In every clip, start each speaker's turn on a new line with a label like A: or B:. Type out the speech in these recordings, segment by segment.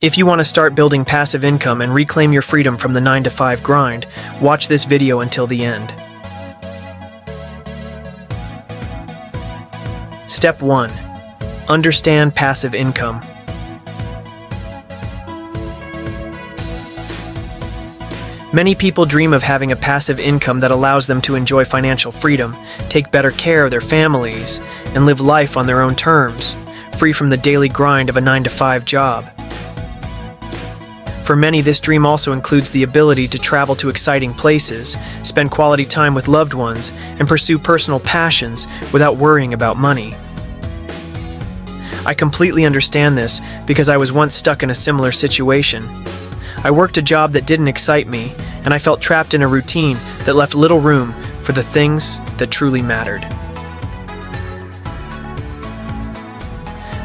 A: If you want to start building passive income and reclaim your freedom from the 9-to-5 grind, watch this video until the end. Step 1. Understand passive income. Many people dream of having a passive income that allows them to enjoy financial freedom, take better care of their families, and live life on their own terms, free from the daily grind of a 9-to-5 job. For many, this dream also includes the ability to travel to exciting places, spend quality time with loved ones, and pursue personal passions without worrying about money. I completely understand this because I was once stuck in a similar situation. I worked a job that didn't excite me, and I felt trapped in a routine that left little room for the things that truly mattered.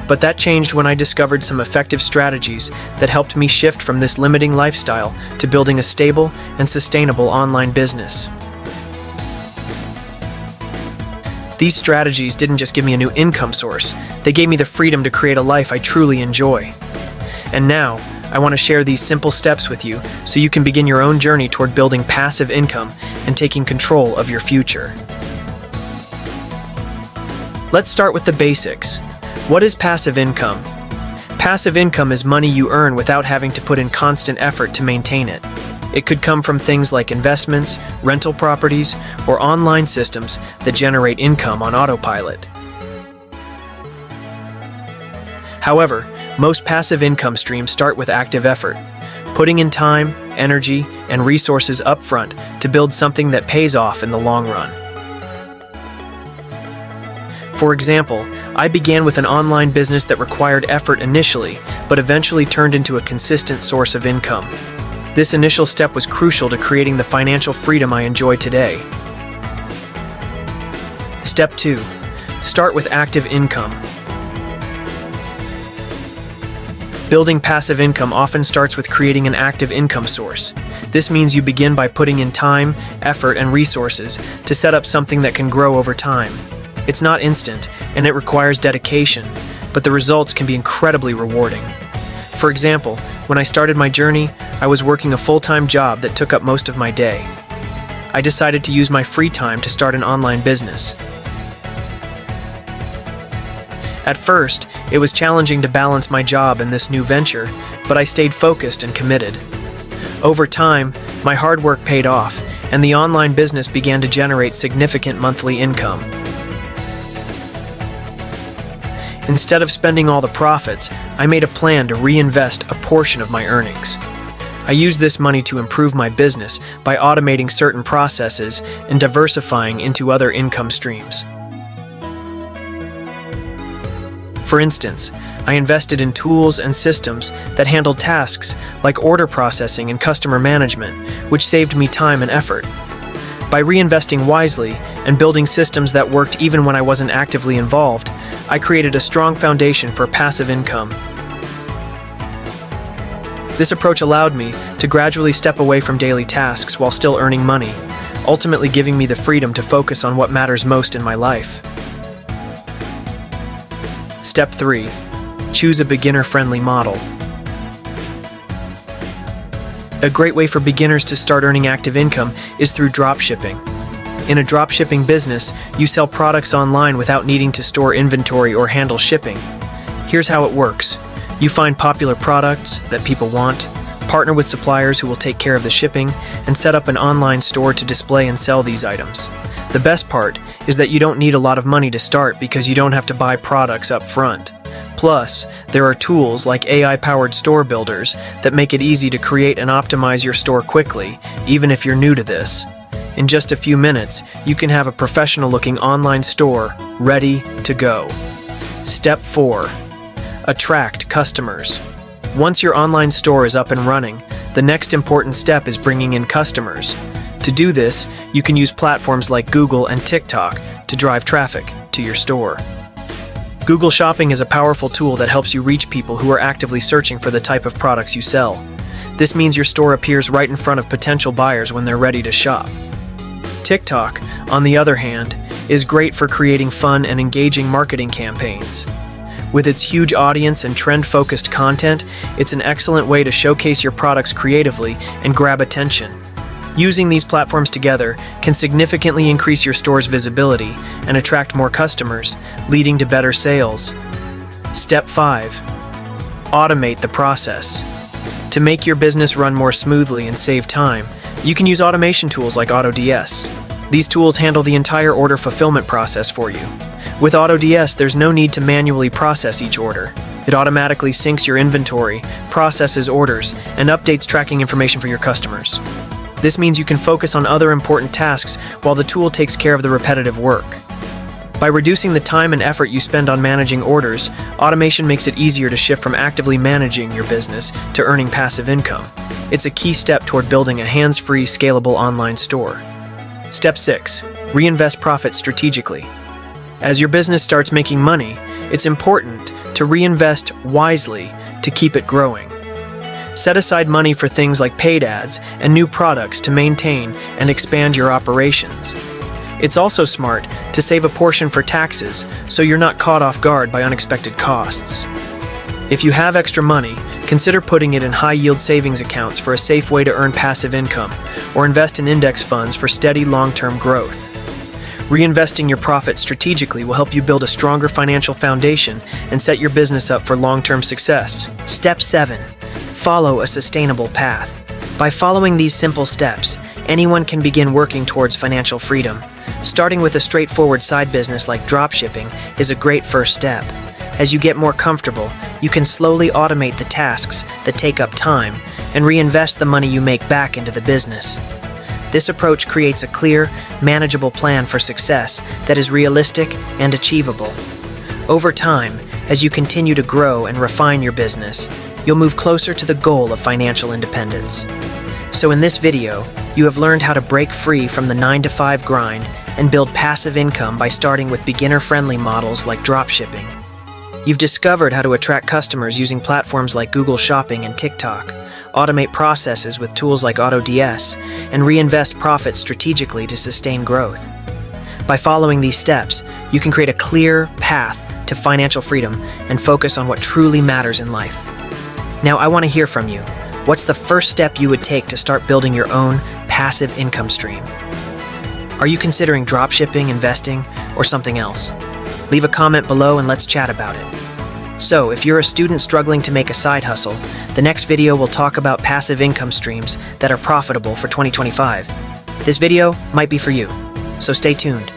A: But that changed when I discovered some effective strategies that helped me shift from this limiting lifestyle to building a stable and sustainable online business. These strategies didn't just give me a new income source, they gave me the freedom to create a life I truly enjoy. And now, I want to share these simple steps with you so you can begin your own journey toward building passive income and taking control of your future. Let's start with the basics. What is passive income? Passive income is money you earn without having to put in constant effort to maintain it. It could come from things like investments, rental properties, or online systems that generate income on autopilot. However, most passive income streams start with active effort, putting in time, energy, and resources upfront to build something that pays off in the long run. For example, I began with an online business that required effort initially, but eventually turned into a consistent source of income. This initial step was crucial to creating the financial freedom I enjoy today. Step 2. Start with active income. Building passive income often starts with creating an active income source. This means you begin by putting in time, effort, and resources to set up something that can grow over time. It's not instant, and it requires dedication, but the results can be incredibly rewarding. For example, when I started my journey, I was working a full-time job that took up most of my day. I decided to use my free time to start an online business. At first, it was challenging to balance my job and this new venture, but I stayed focused and committed. Over time, my hard work paid off, and the online business began to generate significant monthly income. Instead of spending all the profits, I made a plan to reinvest a portion of my earnings. I used this money to improve my business by automating certain processes and diversifying into other income streams. For instance, I invested in tools and systems that handled tasks like order processing and customer management, which saved me time and effort. By reinvesting wisely and building systems that worked even when I wasn't actively involved, I created a strong foundation for passive income. This approach allowed me to gradually step away from daily tasks while still earning money, ultimately giving me the freedom to focus on what matters most in my life. Step 3. Choose a beginner-friendly model. A great way for beginners to start earning active income is through dropshipping. In a dropshipping business, you sell products online without needing to store inventory or handle shipping. Here's how it works. You find popular products that people want, partner with suppliers who will take care of the shipping, and set up an online store to display and sell these items. The best part is that you don't need a lot of money to start because you don't have to buy products up front. Plus, there are tools like AI-powered store builders that make it easy to create and optimize your store quickly, even if you're new to this. In just a few minutes, you can have a professional-looking online store ready to go. Step 4. Attract customers. Once your online store is up and running, the next important step is bringing in customers. To do this, you can use platforms like Google and TikTok to drive traffic to your store. Google Shopping is a powerful tool that helps you reach people who are actively searching for the type of products you sell. This means your store appears right in front of potential buyers when they're ready to shop. TikTok, on the other hand, is great for creating fun and engaging marketing campaigns. With its huge audience and trend-focused content, it's an excellent way to showcase your products creatively and grab attention. Using these platforms together can significantly increase your store's visibility and attract more customers, leading to better sales. Step 5. Automate the process. To make your business run more smoothly and save time, you can use automation tools like AutoDS. These tools handle the entire order fulfillment process for you. With AutoDS, there's no need to manually process each order. It automatically syncs your inventory, processes orders, and updates tracking information for your customers. This means you can focus on other important tasks while the tool takes care of the repetitive work. By reducing the time and effort you spend on managing orders, automation makes it easier to shift from actively managing your business to earning passive income. It's a key step toward building a hands-free, scalable online store. Step 6. Reinvest profits strategically. As your business starts making money, it's important to reinvest wisely to keep it growing. Set aside money for things like paid ads and new products to maintain and expand your operations. It's also smart to save a portion for taxes so you're not caught off guard by unexpected costs. If you have extra money, consider putting it in high-yield savings accounts for a safe way to earn passive income, or invest in index funds for steady long-term growth. Reinvesting your profits strategically will help you build a stronger financial foundation and set your business up for long-term success. Step 7. Follow a sustainable path. By following these simple steps, anyone can begin working towards financial freedom. Starting with a straightforward side business like dropshipping is a great first step. As you get more comfortable, you can slowly automate the tasks that take up time and reinvest the money you make back into the business. This approach creates a clear, manageable plan for success that is realistic and achievable. Over time, as you continue to grow and refine your business, you'll move closer to the goal of financial independence. So in this video, you have learned how to break free from the 9-to-5 grind and build passive income by starting with beginner-friendly models like dropshipping. You've discovered how to attract customers using platforms like Google Shopping and TikTok, automate processes with tools like AutoDS, and reinvest profits strategically to sustain growth. By following these steps, you can create a clear path to financial freedom and focus on what truly matters in life. Now, I want to hear from you. What's the first step you would take to start building your own passive income stream? Are you considering dropshipping, investing, or something else? Leave a comment below and let's chat about it. So, if you're a student struggling to make a side hustle, the next video will talk about passive income streams that are profitable for 2025. This video might be for you, so stay tuned.